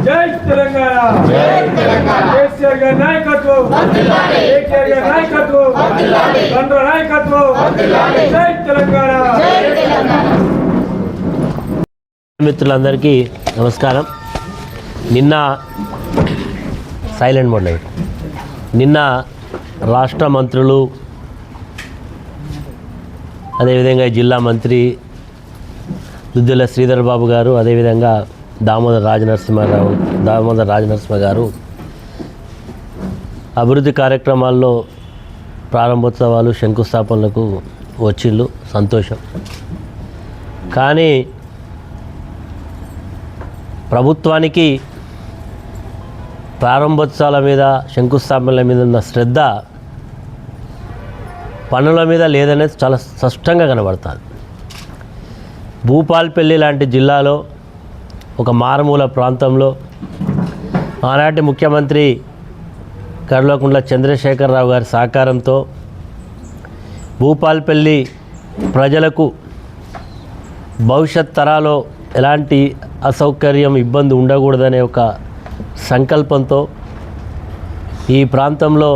జై తెలంగాణ కేసీఆర్ గారి నాయకత్వం కేటీఆర్ గారి నాయకత్వం తండ్రి నాయకత్వం జై తెలంగాణ. మిత్రులందరికీ నమస్కారం. నిన్న సైలెంట్ మోడ్ నిన్న రాష్ట్ర మంత్రులు అదేవిధంగా జిల్లా మంత్రి దుద్దిల శ్రీధర్ బాబు గారు, అదేవిధంగా దామోదర రాజనరసింహ గారు అభివృద్ధి కార్యక్రమాల్లో ప్రారంభోత్సవాలు శంకుస్థాపనలకు వచ్చిళ్ళు, సంతోషం. కానీ ప్రభుత్వానికి ప్రారంభోత్సవాల మీద శంకుస్థాపనల మీద ఉన్న శ్రద్ధ పనుల మీద లేదనేది చాలా స్పష్టంగా కనబడుతుంది. భూపాల్పల్లి లాంటి జిల్లాలో ఒక మారుమూల ప్రాంతంలో ఆనాటి ముఖ్యమంత్రి కల్వకుంట్ల చంద్రశేఖరరావు గారి సహకారంతో భూపాల్పల్లి ప్రజలకు భవిష్యత్ తరాలో ఎలాంటి అసౌకర్యం, ఇబ్బంది ఉండకూడదనే ఒక సంకల్పంతో ఈ ప్రాంతంలో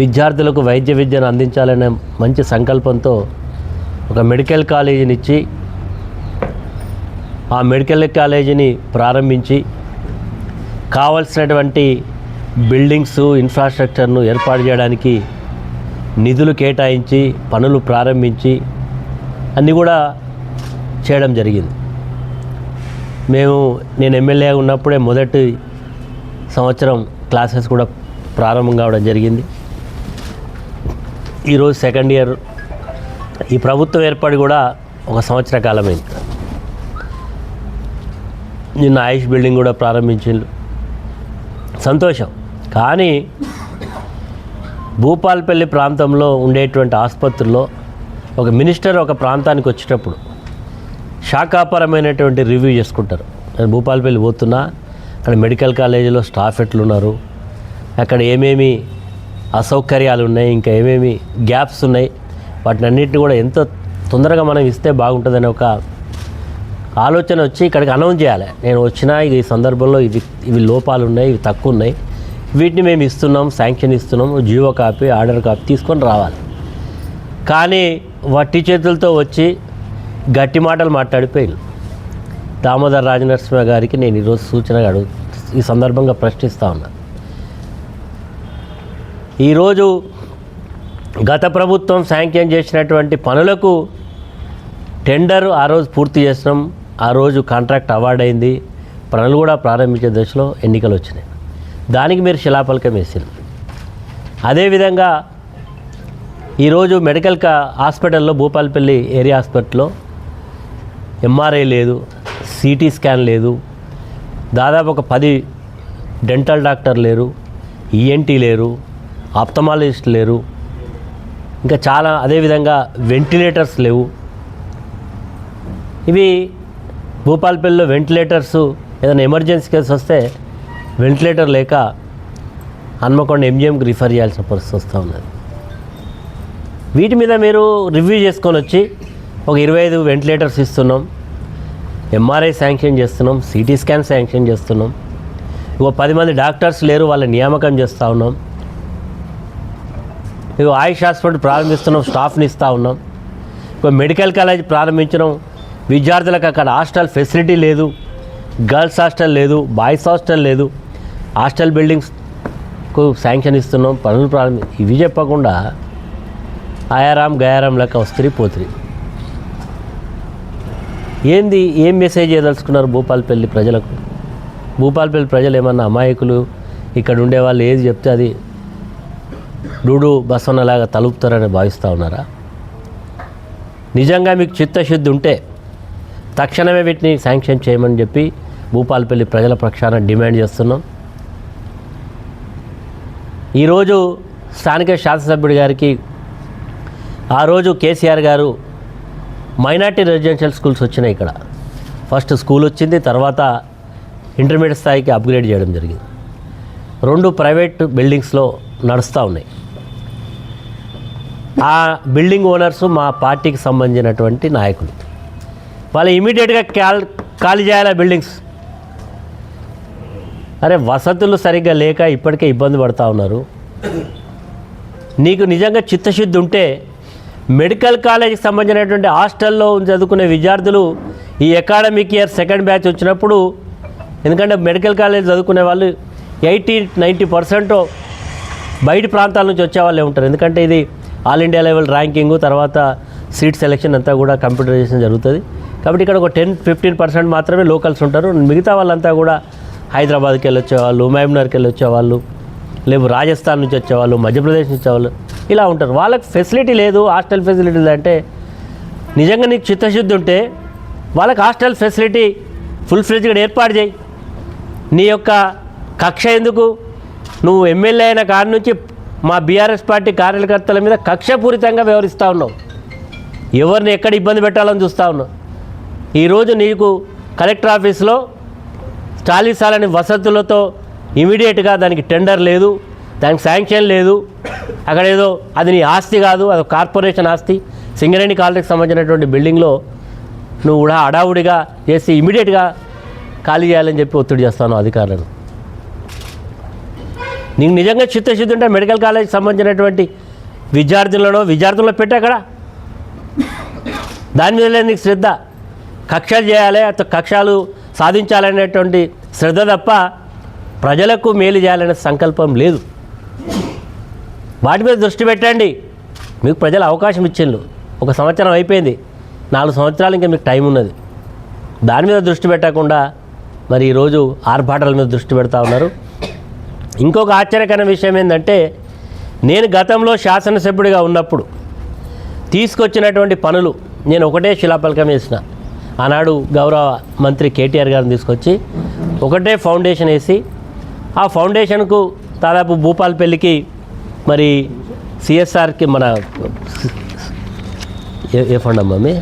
విద్యార్థులకు వైద్య విద్యను అందించాలనే మంచి సంకల్పంతో ఒక మెడికల్ కాలేజీని ఇచ్చి ఆ మెడికల్ కాలేజీని ప్రారంభించి కావలసినటువంటి బిల్డింగ్స్, ఇన్ఫ్రాస్ట్రక్చర్ను ఏర్పాటు చేయడానికి నిధులు కేటాయించి పనులు ప్రారంభించి అన్నీ కూడా చేయడం జరిగింది. నేను ఎమ్మెల్యేగా ఉన్నప్పుడే మొదటి సంవత్సరం క్లాసెస్ కూడా ప్రారంభం కావడం జరిగింది. ఈరోజు సెకండ్ ఇయర్. ఈ ప్రభుత్వం ఏర్పడి కూడా ఒక సంవత్సర కాలమైంది. నిన్న ఆయుష్ బిల్డింగ్ కూడా ప్రారంభించిండ్రు, సంతోషం. కానీ భూపాల్పల్లి ప్రాంతంలో ఉండేటువంటి ఆసుపత్రుల్లో ఒక మినిస్టర్ ఒక ప్రాంతానికి వచ్చేటప్పుడు శాఖాపరమైనటువంటి రివ్యూ చేసుకుంటారు. నేను భూపాల్పల్లి పోతున్నా, అక్కడ మెడికల్ కాలేజీలో స్టాఫ్ ఎట్లున్నారు, అక్కడ ఏమేమి అసౌకర్యాలు ఉన్నాయి, ఇంకా ఏమేమి గ్యాప్స్ ఉన్నాయి, వాటిని అన్నింటినీ కూడా ఎంత తొందరగా మనం ఇస్తే బాగుంటుందనే ఒక ఆలోచన వచ్చి ఇక్కడికి అనౌన్స్ చేయాలి. నేను వచ్చినా ఈ సందర్భంలో ఇవి లోపాలు ఉన్నాయి, ఇవి తక్కువ ఉన్నాయి, వీటిని మేము ఇస్తున్నాం, శాంక్షన్ ఇస్తున్నాం, జీవో కాపీ, ఆర్డర్ కాపీ తీసుకొని రావాలి. కానీ వట్టి చేతులతో వచ్చి గట్టి మాటలు మాట్లాడిపోయారు. దామోదర రాజనరసింహ గారికి నేను ఈరోజు సూచనగా ఈ సందర్భంగా ప్రశ్నిస్తూ ఉన్నా. ఈరోజు గత ప్రభుత్వం శాంక్షన్ చేసినటువంటి పనులకు టెండర్ ఆ రోజు పూర్తి చేసినాం, ఆ రోజు కాంట్రాక్ట్ అవార్డు అయింది, పనులు కూడా ప్రారంభించే దశలో ఎన్నికలు వచ్చినాయి. దానికి మీరు శిలాఫలకం వేసారు. అదేవిధంగా ఈరోజు మెడికల్ హాస్పిటల్లో భూపాల్పల్లి ఏరియా హాస్పిటల్లో ఎంఆర్ఐ లేదు, సిటీ స్కాన్ లేదు, దాదాపు ఒక 10 డెంటల్ డాక్టర్ లేరు, ఈఎన్టీ లేరు, ఆప్థమాలజిస్ట్ లేరు, ఇంకా చాలా, అదేవిధంగా వెంటిలేటర్స్ లేవు. ఇవి భూపాల్పల్లిలో వెంటిలేటర్స్ ఏదైనా ఎమర్జెన్సీ కేసు వస్తే వెంటిలేటర్ లేక హన్మకొండ ఎంజిఎంకి రిఫర్ చేయాల్సిన పరిస్థితి వస్తూ ఉన్నది. వీటి మీద మీరు రివ్యూ చేసుకొని వచ్చి ఒక 25 వెంటిలేటర్స్ ఇస్తున్నాం, ఎంఆర్ఐ శాంక్షన్ చేస్తున్నాం, సిటీ స్కాన్ శాంక్షన్ చేస్తున్నాం, 10 మంది డాక్టర్స్ లేరు, వాళ్ళ నియామకం చేస్తూ ఉన్నాం, ఆయుష్ హాస్పిటల్ ప్రారంభిస్తున్నాం, స్టాఫ్ని ఇస్తూ ఉన్నాం, మెడికల్ కాలేజ్ ప్రారంభించడం, విద్యార్థులకు అక్కడ హాస్టల్ ఫెసిలిటీ లేదు, గర్ల్స్ హాస్టల్ లేదు, బాయ్స్ హాస్టల్ లేదు, హాస్టల్ బిల్డింగ్స్కు శాంక్షన్ ఇస్తున్నాం, పనులు ఇవి చెప్పకుండా ఆయారాం గయారాం లెక్క వస్తుంది పోతుంది. ఏం మెసేజ్ చేయదలుచుకున్నారు భూపాల్పల్లి ప్రజలకు? భూపాల్పల్లి ప్రజలు ఏమన్నా అమాయకులు, ఇక్కడ ఉండేవాళ్ళు ఏది చెప్తే అది డూడు బసవన్నలాగా తలుపుతారని భావిస్తూ ఉన్నారా? నిజంగా మీకు చిత్తశుద్ధి ఉంటే తక్షణమే వీటిని శాంక్షన్ చేయమని చెప్పి భూపాల్పల్లి ప్రజల పక్షాన డిమాండ్ చేస్తున్నాం. ఈరోజు స్థానిక శాసనసభ్యుడి గారికి ఆ రోజు కేసీఆర్ గారు మైనార్టీ రెసిడెన్షియల్ స్కూల్స్ వచ్చినాయి. ఇక్కడ ఫస్ట్ స్కూల్ వచ్చింది, తర్వాత ఇంటర్మీడియట్ స్థాయికి అప్గ్రేడ్ చేయడం జరిగింది. 2 ప్రైవేట్ బిల్డింగ్స్లో నడుస్తూ ఉన్నాయి. ఆ బిల్డింగ్ ఓనర్సు మా పార్టీకి సంబంధించినటువంటి నాయకులు. వాళ్ళు ఇమీడియట్గా ఖాళీ చేయాలి బిల్డింగ్స్. అరే వసతులు సరిగ్గా లేక ఇప్పటికే ఇబ్బంది పడుతూ ఉన్నారు. నీకు నిజంగా చిత్తశుద్ధి ఉంటే మెడికల్ కాలేజీకి సంబంధించినటువంటి హాస్టల్లో చదువుకునే విద్యార్థులు ఈ అకాడమిక్ ఇయర్ సెకండ్ బ్యాచ్ వచ్చినప్పుడు, ఎందుకంటే మెడికల్ కాలేజ్ చదువుకునే వాళ్ళు 80-90% బయట ప్రాంతాల నుంచి వచ్చే వాళ్ళే ఉంటారు. ఎందుకంటే ఇది ఆల్ ఇండియా లెవెల్ ర్యాంకింగ్, తర్వాత సీట్ సెలెక్షన్ అంతా కూడా కంప్యూటరైజేషన్ జరుగుతుంది. కాబట్టి ఇక్కడ ఒక 10-15% మాత్రమే లోకల్స్ ఉంటారు. మిగతా వాళ్ళంతా కూడా హైదరాబాద్కి వెళ్ళి వచ్చేవాళ్ళు, మహబూబ్నగర్కి వెళ్ళి వచ్చేవాళ్ళు, లేవు రాజస్థాన్ నుంచి వచ్చేవాళ్ళు, మధ్యప్రదేశ్ నుంచి వచ్చేవాళ్ళు ఇలా ఉంటారు. వాళ్ళకి ఫెసిలిటీ లేదు, హాస్టల్ ఫెసిలిటీ అంటే నిజంగా నీకు చిత్తశుద్ధి ఉంటే వాళ్ళకి హాస్టల్ ఫెసిలిటీ ఫుల్ ఫ్లెడ్జ్గా ఏర్పాటు చేయి. నీ యొక్క కక్ష ఎందుకు? నువ్వు ఎమ్మెల్యే అయిన కాడి నుంచి మా బీఆర్ఎస్ పార్టీ కార్యకర్తల మీద కక్షపూరితంగా వ్యవహరిస్తూ ఉన్నావు. ఎవరిని ఎక్కడ ఇబ్బంది పెట్టాలని చూస్తూ ఉన్నావు. ఈరోజు నీకు కలెక్టర్ ఆఫీస్లో చాలీసాలని వసతులతో ఇమీడియట్గా దానికి టెండర్ లేదు, దానికి శాంక్షన్ లేదు. అక్కడ ఏదో అది నీ ఆస్తి కాదు, అది కార్పొరేషన్ ఆస్తి. సింగరేణి కాలనీకి సంబంధించినటువంటి బిల్డింగ్లో నువ్వు కూడా హడావుడిగా చేసి ఇమీడియట్గా ఖాళీ చేయాలని చెప్పి ఒత్తిడి చేస్తాను అధికారులను. నీకు నిజంగా చిత్తశుద్ధి ఉంటే మెడికల్ కాలేజీకి సంబంధించినటువంటి విద్యార్థులను పెట్టి అక్కడ దాని మీద లేదు నీకు శ్రద్ధ. కక్షలు చేయాలి, కక్షలు సాధించాలనేటువంటి శ్రద్ధ తప్ప ప్రజలకు మేలు చేయాలనే సంకల్పం లేదు. వాటి మీద దృష్టి పెట్టండి. మీకు ప్రజలు అవకాశం ఇచ్చిండ్రు, 1 సంవత్సరం అయిపోయింది, 4 సంవత్సరాలు ఇంకా మీకు టైం ఉన్నది. దాని మీద దృష్టి పెట్టకుండా మరి ఈరోజు ఆర్భాటాల మీద దృష్టి పెడతా ఉన్నారు. ఇంకొక ఆశ్చర్యకరమైన విషయం ఏంటంటే, నేను గతంలో శాసనసభ్యుడిగా ఉన్నప్పుడు తీసుకొచ్చినటువంటి పనులు నేను ఒకటే శిలాఫలకం వేసిన. ఆనాడు గౌరవ మంత్రి కేటీఆర్ గారిని తీసుకొచ్చి ఒకటే ఫౌండేషన్ వేసి, ఆ ఫౌండేషన్కు దాదాపు భూపాలపల్లికి మరి సిఎస్ఆర్కి మన ఏ ఫండ్ అమ్మా మీ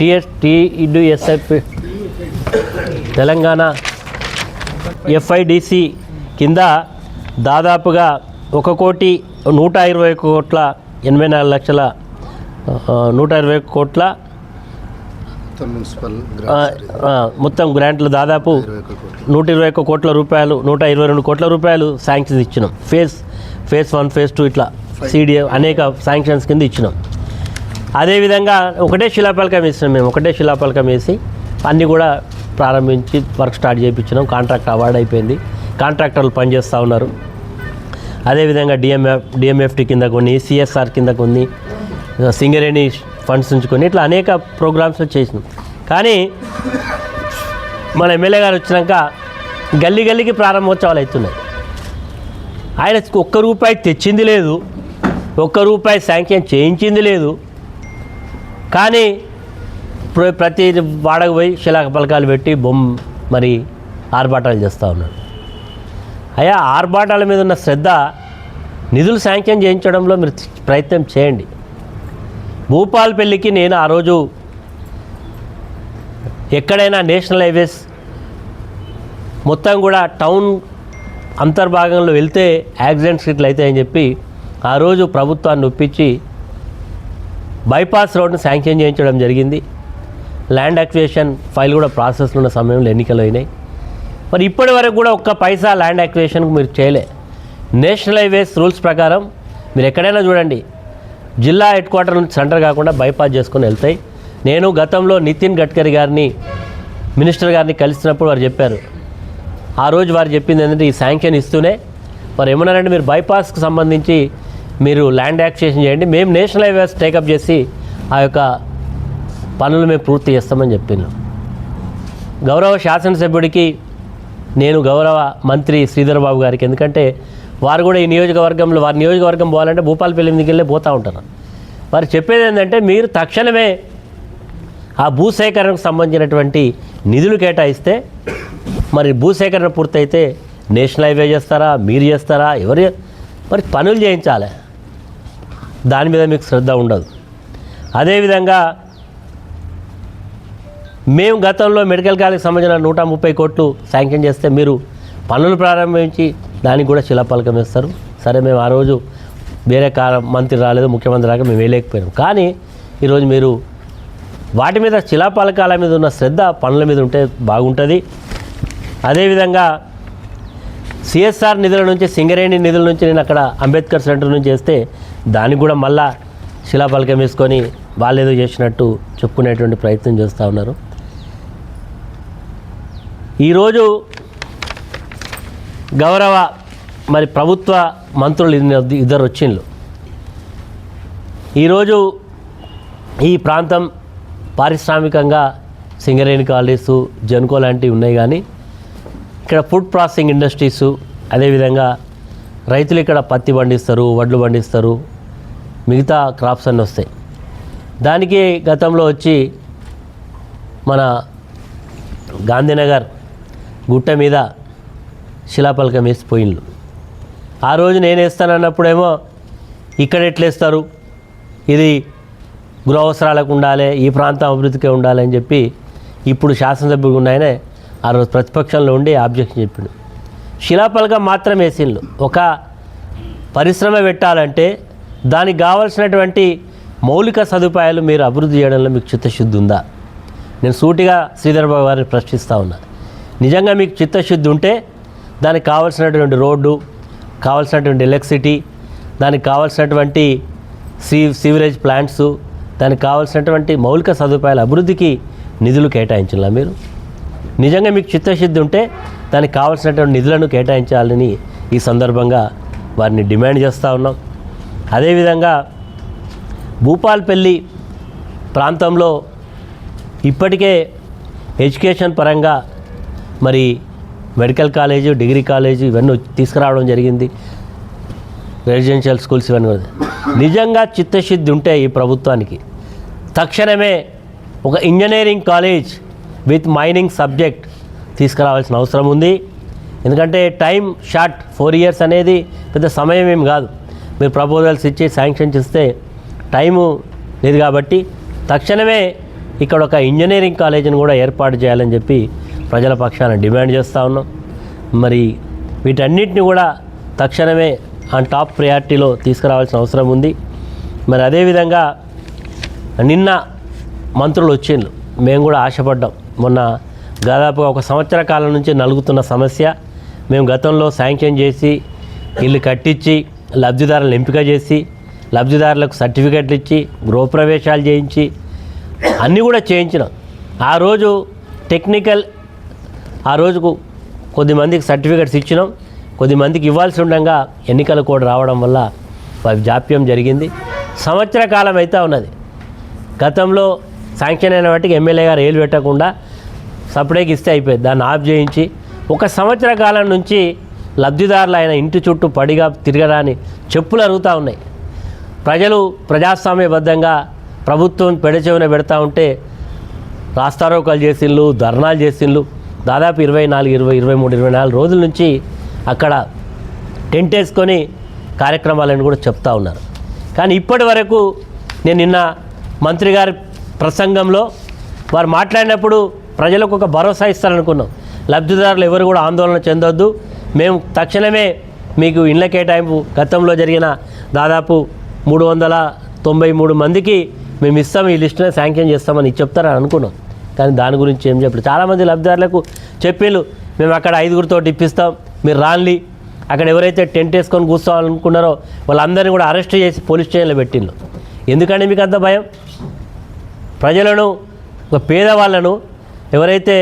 TSF తెలంగాణ FIDC కింద దాదాపుగా 1,121,84,120 కోట్ల మొత్తం గ్రాంట్లు దాదాపు 121 కోట్ల రూపాయలు, 122 కోట్ల రూపాయలు శాంక్షన్స్ ఇచ్చినాం. ఫేజ్ 1, ఫేజ్ 2 ఇట్లా CDA అనేక శాంక్షన్స్ కింద ఇచ్చినాం. అదేవిధంగా ఒకటే శిలాఫలకం వేసినాం. మేము ఒకటే శిలాఫలకం వేసి అన్నీ కూడా ప్రారంభించి వర్క్ స్టార్ట్ చేయించినాం. కాంట్రాక్ట్ అవార్డు అయిపోయింది, కాంట్రాక్టర్లు పనిచేస్తూ ఉన్నారు. అదేవిధంగా DMFT కింద కొన్ని, CSR కింద కొన్ని, సింగరేణి ఫండ్స్ నుంచి కొన్ని, ఇట్లా అనేక ప్రోగ్రామ్స్ చేసినాం. కానీ మన ఎమ్మెల్యే గారు వచ్చినాక గల్లీ గల్లీకి ప్రారంభోత్సవాలు అవుతున్నాయి. ఆయన ₹1 తెచ్చింది లేదు, ₹1 శాంక్షన్ చేయించింది లేదు. కానీ ప్రతి వాడకు పోయి శిలాఫలకాలు పెట్టి మరి ఆర్భాటాలు చేస్తూ ఉన్నాడు. అయ్యా, ఆర్భాటాల మీద ఉన్న శ్రద్ధ నిధులు శాంక్షన్ చేయించడంలో మీరు ప్రయత్నం చేయండి. భూపాలపల్లికి నేను ఆ రోజు ఎక్కడైనా నేషనల్ హైవేస్ మొత్తం కూడా టౌన్ అంతర్భాగంలో వెళ్తే యాక్సిడెంట్స్ ఇట్లా అవుతాయని చెప్పి ఆ రోజు ప్రభుత్వాన్ని ఒప్పించి బైపాస్ రోడ్ను శాంక్షన్ చేయించడం జరిగింది. ల్యాండ్ అక్విజిషన్ ఫైల్ కూడా ప్రాసెస్లో ఉన్న సమయంలో ఎన్నికలు అయినాయి. మరి ఇప్పటి వరకు కూడా ₹1 ల్యాండ్ అక్విజిషన్కు మీరు చేయలే. నేషనల్ హైవేస్ రూల్స్ ప్రకారం మీరు ఎక్కడైనా చూడండి, జిల్లా హెడ్ క్వార్టర్ నుంచి సెంటర్ కాకుండా బైపాస్ చేసుకొని వెళ్తాయి. నేను గతంలో నితిన్ గడ్కరీ గారిని, మినిస్టర్ గారిని కలిసినప్పుడు వారు చెప్పారు, ఆ రోజు వారు చెప్పింది ఏంటంటే ఈ శాంక్షన్ ఇస్తూనే వారు ఏమన్నారంటే మీరు బైపాస్కి సంబంధించి మీరు ల్యాండ్ యాక్విజిషన్ చేయండి, మేము నేషనల్ హైవేస్ టేకప్ చేసి ఆ యొక్క పనులు మేము పూర్తి చేస్తామని చెప్పాను. గౌరవ శాసనసభ్యుడికి నేను గౌరవ మంత్రి శ్రీధర్ బాబు గారికి, ఎందుకంటే వారు కూడా ఈ నియోజకవర్గంలో, వారి నియోజకవర్గం పోవాలంటే భూపాలపల్లి మీదకి పోతూ ఉంటారు. వారు చెప్పేది ఏంటంటే మీరు తక్షణమే ఆ భూసేకరణకు సంబంధించినటువంటి నిధులు కేటాయిస్తే, మరి భూసేకరణ పూర్తయితే నేషనల్ హైవే చేస్తారా, మీరు చేస్తారా, ఎవరు మరి పనులు చేయించాలి. దాని మీద మీకు శ్రద్ధ ఉండదు. అదేవిధంగా మేము గతంలో మెడికల్ కాలేజీకి సంబంధించిన 130 కోట్లు శాంక్షన్ చేస్తే మీరు పనులు ప్రారంభించి దానికి కూడా శిలాఫలకం వేస్తారు. సరే, మేము ఆ రోజు వేరే మంత్రి రాలేదు, ముఖ్యమంత్రి రాక మేము వేయలేకపోయాం. కానీ ఈరోజు మీరు వాటి మీద శిలాఫలకాల మీద ఉన్న శ్రద్ధ పనుల మీద ఉంటే బాగుంటుంది. అదేవిధంగా సిఎస్ఆర్ నిధుల నుంచి సింగరేణి నిధుల నుంచి నేను అక్కడ అంబేద్కర్ సెంటర్ నుంచి చేస్తే దానికి కూడా మళ్ళా శిలాఫలకం వేసుకొని వాళ్ళు ఏదో చేసినట్టు చెప్పుకునేటువంటి ప్రయత్నం చేస్తూ ఉన్నారు. ఈరోజు గౌరవ మరి ప్రభుత్వ మంత్రులు ఇద్దరు వచ్చిండ్రు. ఈరోజు ఈ ప్రాంతం పారిశ్రామికంగా సింగరేణి కాలేజెస్ జెన్కో లాంటివి ఉన్నాయి, కానీ ఇక్కడ ఫుడ్ ప్రాసెసింగ్ ఇండస్ట్రీసు, అదేవిధంగా రైతులు ఇక్కడ పత్తి పండిస్తారు, వడ్లు పండిస్తారు, మిగతా క్రాప్స్ అన్నీ వస్తాయి. దానికి గతంలో వచ్చి మన గాంధీనగర్ గుట్ట మీద శిలాఫలకం వేసిపోయిండ్రు. ఆ రోజు నేను వేస్తానన్నప్పుడేమో ఇక్కడ ఎట్లేస్తారు, ఇది గృహ అవసరాలకు ఉండాలి, ఈ ప్రాంతం అభివృద్ధికే ఉండాలి అని చెప్పి ఇప్పుడు శాసనసభ్యుడు ఉన్నాయనే ఆ రోజు ప్రతిపక్షంలో ఉండి ఆబ్జెక్షన్ చెప్పిండు. శిలాఫలకం మాత్రం వేసిండ్రు. ఒక పరిశ్రమ పెట్టాలంటే దానికి కావాల్సినటువంటి మౌలిక సదుపాయాలు మీరు అభివృద్ధి చేయడంలో మీకు చిత్తశుద్ధి ఉందా? నేను సూటిగా శ్రీధర్ బాబు గారిని ప్రశ్నిస్తూ ఉన్నా. నిజంగా మీకు చిత్తశుద్ధి ఉంటే దానికి కావాల్సినటువంటి రోడ్డు, కావాల్సినటువంటి ఎలక్ట్రిసిటీ, దానికి కావాల్సినటువంటి సీవరేజ్ ప్లాంట్స్, దానికి కావాల్సినటువంటి మౌలిక సదుపాయాల అభివృద్ధికి నిధులు కేటాయించాలా? మీరు నిజంగా మీకు చిత్తశుద్ధి ఉంటే దానికి కావాల్సినటువంటి నిధులను కేటాయించాలని ఈ సందర్భంగా వారిని డిమాండ్ చేస్తూ ఉన్నాం. అదేవిధంగా భూపాల్పల్లి ప్రాంతంలో ఇప్పటికే ఎడ్యుకేషన్ పరంగా మరి మెడికల్ కాలేజు, డిగ్రీ కాలేజు ఇవన్నీ తీసుకురావడం జరిగింది, రెసిడెన్షియల్ స్కూల్స్ ఇవన్నీ. నిజంగా చిత్తశుద్ధి ఉంటే ఈ ప్రభుత్వానికి తక్షణమే ఒక engineering college with mining subject తీసుకురావాల్సిన అవసరం ఉంది. ఎందుకంటే టైం షార్ట్, 4 years అనేది పెద్ద సమయం ఏం కాదు. మీరు ప్రపోజల్స్ ఇచ్చి శాంక్షన్ చేస్తే టైము లేదు, కాబట్టి తక్షణమే ఇక్కడ ఒక ఇంజనీరింగ్ కాలేజీని కూడా ఏర్పాటు చేయాలని చెప్పి ప్రజల పక్షాన డిమాండ్ చేస్తూ ఉన్నాం. మరి వీటన్నిటిని కూడా తక్షణమే ఆన్ టాప్ ప్రయారిటీలో తీసుకురావాల్సిన అవసరం ఉంది. మరి అదేవిధంగా నిన్న మంత్రులు వచ్చిండ్రు, మేము కూడా ఆశపడ్డాం. మొన్న దాదాపుగా 1 సంవత్సర కాలం నుంచి నలుగుతున్న సమస్య, మేము గతంలో శాంక్షన్ చేసి ఇల్లు కట్టించి లబ్ధిదారులను ఎంపిక చేసి లబ్ధిదారులకు సర్టిఫికెట్లు ఇచ్చి గృహప్రవేశాలు చేయించి అన్నీ కూడా చేయించినాం. ఆ రోజు టెక్నికల్, ఆ రోజుకు కొద్దిమందికి సర్టిఫికెట్స్ ఇచ్చినాం, కొద్దిమందికి ఇవ్వాల్సి ఉండగా ఎన్నికల కోడ్ రావడం వల్ల జాప్యం జరిగింది. సంవత్సర కాలం అయితే ఉన్నది. గతంలో శాంక్షన్ అయిన వాటికి ఎమ్మెల్యే గారు ఏలు పెట్టకుండా సపరేట్గా ఇస్తే అయిపోయింది, దాన్ని ఆఫ్ చేయించి 1 సంవత్సర కాలం నుంచి లబ్ధిదారులు ఆయన ఇంటి చుట్టూ పడిగా తిరగడాన్ని చెప్పులు అరుగుతూ ఉన్నాయి. ప్రజలు ప్రజాస్వామ్యబద్ధంగా ప్రభుత్వం పెడచెవిన పెడతా ఉంటే రాస్తారోకాలు చేసిండ్రు, ధర్నాలు చేసిండ్రు. దాదాపు 24, 20, 23, 24 రోజుల నుంచి అక్కడ టెంట్ వేసుకొని కార్యక్రమాలను కూడా చెప్తా ఉన్నారు. కానీ ఇప్పటి వరకు నేను నిన్న మంత్రి గారి ప్రసంగంలో వారు మాట్లాడినప్పుడు ప్రజలకు ఒక భరోసా ఇస్తారనుకున్నాం. లబ్ధిదారులు ఎవరు కూడా ఆందోళన చెందొద్దు, మేము తక్షణమే మీకు ఇళ్ల కేటాయింపు గతంలో జరిగిన దాదాపు 393 మందికి మేము ఇస్తాం, ఈ లిస్టునే శాంక్షన్ చేస్తామని చెప్తారని అనుకున్నాం. కానీ దాని గురించి ఏం చెప్పలేదు. చాలామంది లబ్ధిదారులకు చెప్పేళ్ళు, మేము అక్కడ 5గురితో ఇప్పిస్తాం, మీరు రాన్లి. అక్కడ ఎవరైతే టెంట్ వేసుకొని కూర్చోవాలనుకున్నారో వాళ్ళందరినీ కూడా అరెస్ట్ చేసి పోలీస్ స్టేషన్లో పెట్టిండ్రు. ఎందుకంటే మీకు అంత భయం? ప్రజలను, ఒక పేదవాళ్ళను, ఎవరైతే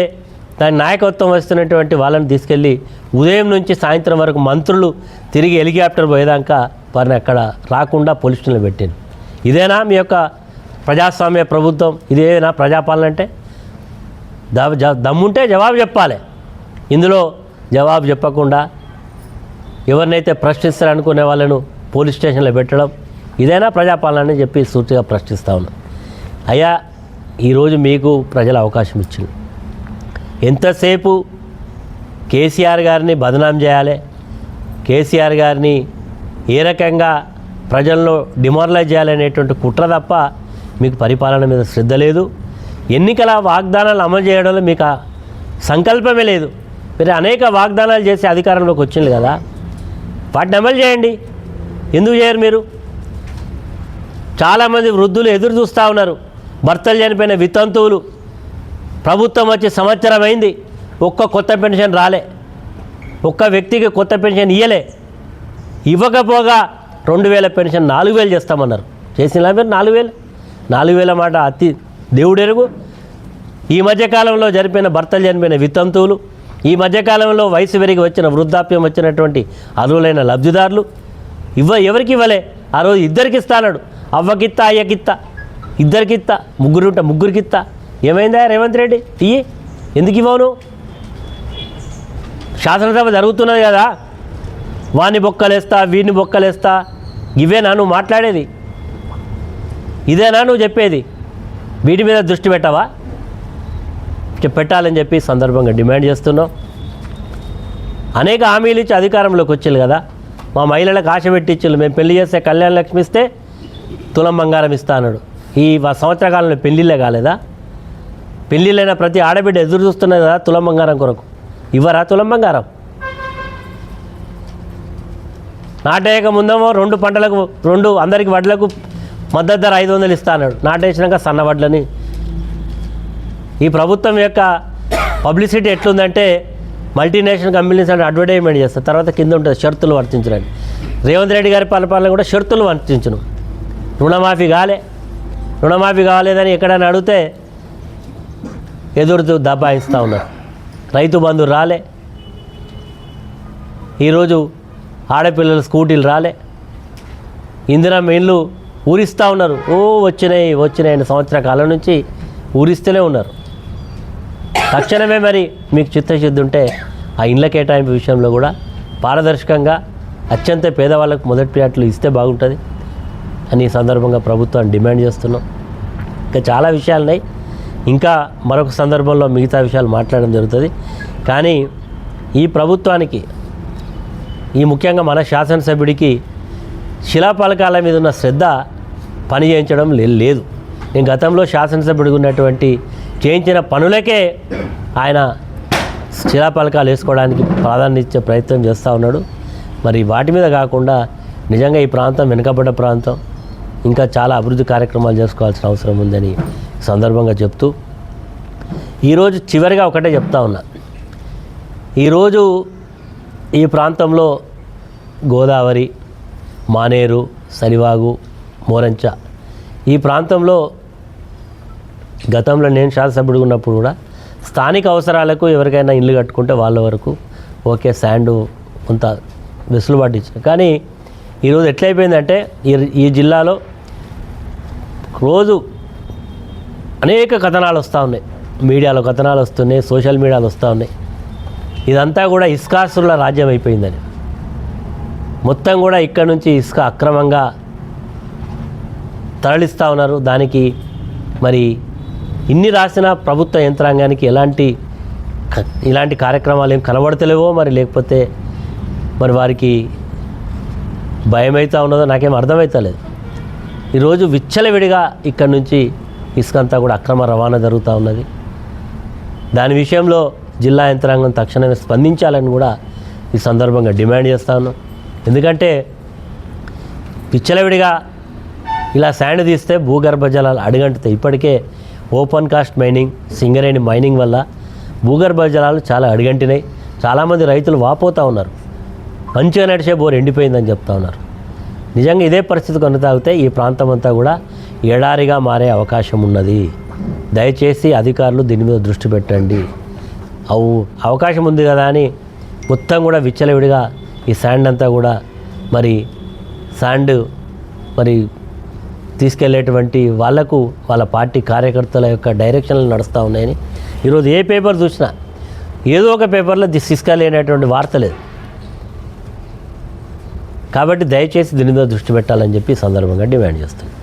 దాని నాయకత్వం వస్తున్నటువంటి వాళ్ళని తీసుకెళ్ళి ఉదయం నుంచి సాయంత్రం వరకు మంత్రులు తిరిగి హెలికాప్టర్ పోయేదాకా వారిని అక్కడ రాకుండా పోలీస్ స్టేషన్లో పెట్టిండ్రు. ఇదేనా మీ యొక్క ప్రజాస్వామ్య ప్రభుత్వం? ఇదేనా ప్రజాపాలన అంటే? దమ్ముంటే జవాబు చెప్పాలి. ఇందులో జవాబు చెప్పకుండా ఎవరినైతే ప్రశ్నిస్తారనుకునే వాళ్ళను పోలీస్ స్టేషన్లో పెట్టడం ఇదేనా ప్రజాపాలన అని చెప్పి సూటిగా ప్రశ్నిస్తూ ఉన్నాం. అయ్యా, ఈరోజు మీకు ప్రజలు అవకాశం ఇచ్చింది. ఎంతసేపు కేసీఆర్ గారిని బదనాం చేయాలి, కేసీఆర్ గారిని ఏ రకంగా ప్రజలను డిమారలైజ్ చేయాలనేటువంటి కుట్ర తప్ప మీకు పరిపాలన మీద శ్రద్ధ లేదు. ఎన్నికల వాగ్దానాలు అమలు చేయడంలో మీకు సంకల్పమే లేదు. మీరు అనేక వాగ్దానాలు చేసి అధికారంలోకి వచ్చింది కదా, వాటిని అమలు చేయండి. ఎందుకు చేయరు మీరు? చాలామంది వృద్ధులు ఎదురు చూస్తూ ఉన్నారు. భర్తలు చనిపోయిన వితంతువులు ప్రభుత్వం వచ్చి సంవత్సరం అయింది, ఒక్క కొత్త పెన్షన్ రాలే, ఒక్క వ్యక్తికి కొత్త పెన్షన్ ఇయ్యలే. ఇవ్వకపోగా 2000 పెన్షన్ 4000 చేస్తామన్నారు. చేసినా మీరు 4000 మాట అతి దేవుడెరుగు. ఈ మధ్యకాలంలో భర్తలు చనిపోయిన వితంతువులు, ఈ మధ్యకాలంలో వయసు పెరిగి వచ్చిన వృద్ధాప్యం వచ్చినటువంటి అర్హులైన లబ్ధిదారులు ఎవరికి ఇవ్వలే. ఆ రోజు ఇద్దరికి ఇస్తాడు, అవ్వకిత్తా అయ్యకిత్తా, ఇద్దరికిత్తా, ముగ్గురికిత్తా. ఏమైందా రేవంత్ రెడ్డి? ఇయ్యి, ఎందుకు ఇవ్వను? శాసనసభ జరుగుతున్నది కదా, వాడిని బొక్కలేస్తా వీడిని బొక్కలేస్తా, ఇవేనా నువ్వు మాట్లాడేది? ఇదేనా నువ్వు చెప్పేది? వీటి మీద దృష్టి పెట్టవా? పెట్టాలని చెప్పి సందర్భంగా డిమాండ్ చేస్తున్నాం. అనేక హామీలు ఇచ్చి అధికారంలోకి వచ్చారు కదా, మా మహిళలకు ఆశ పెట్టించారు. మేము పెళ్లి చేస్తే కళ్యాణ లక్ష్మి ఇస్తే తులం బంగారం ఇస్తా అన్నాడు. ఈ సంవత్సర కాలంలో పెళ్ళిళ్ళే కాలేదా? పెళ్ళిళ్ళైనా ప్రతి ఆడబిడ్డ ఎదురు చూస్తున్నది కదా తులం బంగారం కొరకు. ఇవ్వరా తులం బంగారం? నాటేయక ముందేమో 2 పంటలకు 2 అందరికి వడ్లకు మద్దతు ధర 500 ఇస్తా అన్నాడు. నాటేసినాక సన్న వడ్లని. ఈ ప్రభుత్వం యొక్క పబ్లిసిటీ ఎట్లుందంటే మల్టీనేషనల్ కంపెనీస్ అంటే అడ్వర్టైజ్మెంట్ చేస్తారు, తర్వాత కింద ఉంటుంది షరతులు వర్తించడానికి. రేవంత్ రెడ్డి గారి పరిపాలన కూడా షరతులు వర్తించను. రుణమాఫీ కాలేదని ఎక్కడైనా అడిగితే ఎదురుతూ దబాయిస్తూ ఉన్నారు. రైతు బంధు రాలే, ఈరోజు ఆడపిల్లల స్కూటీలు రాలే, ఇందిరమ్మ ఇళ్ళు ఊరిస్తూ ఉన్నారు. వచ్చినాయి సంవత్సర కాలం నుంచి ఊరిస్తూనే ఉన్నారు. తక్షణమే మరి మీకు చిత్తశుద్ధి ఉంటే ఆ ఇండ్ల కేటాయింపు విషయంలో కూడా పారదర్శకంగా అత్యంత పేదవాళ్ళకు మొదటి ప్రియారిటీలు ఇస్తే బాగుంటుంది అని ఈ సందర్భంగా ప్రభుత్వాన్ని డిమాండ్ చేస్తున్నాం. ఇంకా చాలా విషయాలు ఉన్నాయి, ఇంకా మరొక సందర్భంలో మిగతా విషయాలు మాట్లాడడం జరుగుతుంది. కానీ ఈ ప్రభుత్వానికి, ఈ ముఖ్యంగా మన శాసనసభ్యుడికి శిలాఫలకాల మీద ఉన్న శ్రద్ధ పని చేయించడం లేదు. నేను గతంలో శాసనసభ్యుడికి ఉన్నటువంటి చేయించిన పనులకే ఆయన శిలాఫలకాలు వేసుకోవడానికి ప్రాధాన్యత ఇచ్చే ప్రయత్నం చేస్తూ ఉన్నాడు. మరి వాటి మీద కాకుండా నిజంగా ఈ ప్రాంతం వెనుకబడ్డ ప్రాంతం, ఇంకా చాలా అభివృద్ధి కార్యక్రమాలు చేసుకోవాల్సిన అవసరం ఉందని సందర్భంగా చెప్తూ ఈరోజు చివరిగా ఒకటే చెప్తా ఉన్నా. ఈరోజు ఈ ప్రాంతంలో గోదావరి, మానేరు, సరివాగు, మోరంచ ఈ ప్రాంతంలో గతంలో నేను శాసనసభ్యుడిగా ఉన్నప్పుడు కూడా స్థానిక అవసరాలకు ఎవరికైనా ఇల్లు కట్టుకుంటే వాళ్ళ వరకు ఓకే శాండు కొంత వెసులుబాటు ఇచ్చారు. కానీ ఈరోజు ఎట్లయిపోయిందంటే ఈ జిల్లాలో రోజు అనేక కథనాలు వస్తూ ఉన్నాయి, మీడియాలో కథనాలు వస్తున్నాయి, సోషల్ మీడియాలో వస్తూ ఉన్నాయి. ఇదంతా కూడా ఇసుకాసుల రాజ్యం అయిపోయిందని, మొత్తం కూడా ఇక్కడ నుంచి ఇసుక అక్రమంగా తరలిస్తూ ఉన్నారు. దానికి మరి ఇన్ని రాసిన ప్రభుత్వ యంత్రాంగానికి ఇలాంటి కార్యక్రమాలు ఏం కనబడతలేవో మరి, లేకపోతే మరి వారికి భయమవుతూ ఉన్నదో నాకేం అర్థమవుతలేదు. ఈరోజు విచ్చలవిడిగా ఇక్కడి నుంచి ఇసుకంతా కూడా అక్రమ రవాణా జరుగుతూ ఉన్నది. దాని విషయంలో జిల్లా యంత్రాంగం తక్షణమే స్పందించాలని కూడా ఈ సందర్భంగా డిమాండ్ చేస్తా ఉన్నాం. ఎందుకంటే విచ్చలవిడిగా ఇలా శాండ్ తీస్తే భూగర్భ జలాలు అడుగంటుతాయి. ఇప్పటికే open cast mining, Singareni mining వల్ల భూగర్భ జలాలు చాలా అడుగంటినాయి. చాలామంది రైతులు వాపోతూ ఉన్నారు, మంచిగా నడిచే బోర్ ఎండిపోయిందని చెప్తా ఉన్నారు. నిజంగా ఇదే పరిస్థితి కొనసాగితే ఈ ప్రాంతం అంతా కూడా ఎడారిగా మారే అవకాశం ఉన్నది. దయచేసి అధికారులు దీని మీద దృష్టి పెట్టండి. అవకాశం ఉంది కదా అని మొత్తం కూడా విచ్చలవిడిగా ఈ శాండ్ అంతా కూడా మరి తీసుకెళ్లేటువంటి వాళ్లకు వాళ్ళ పార్టీ కార్యకర్తల యొక్క డైరెక్షన్లు నడుస్తూ ఉన్నాయని ఈరోజు ఏ పేపర్ చూసినా ఏదో ఒక పేపర్లో తీసుకెళ్ళేటువంటి వార్త లేదు. కాబట్టి దయచేసి దీని మీద దృష్టి పెట్టాలని చెప్పి సందర్భంగా డిమాండ్ చేస్తున్నాను.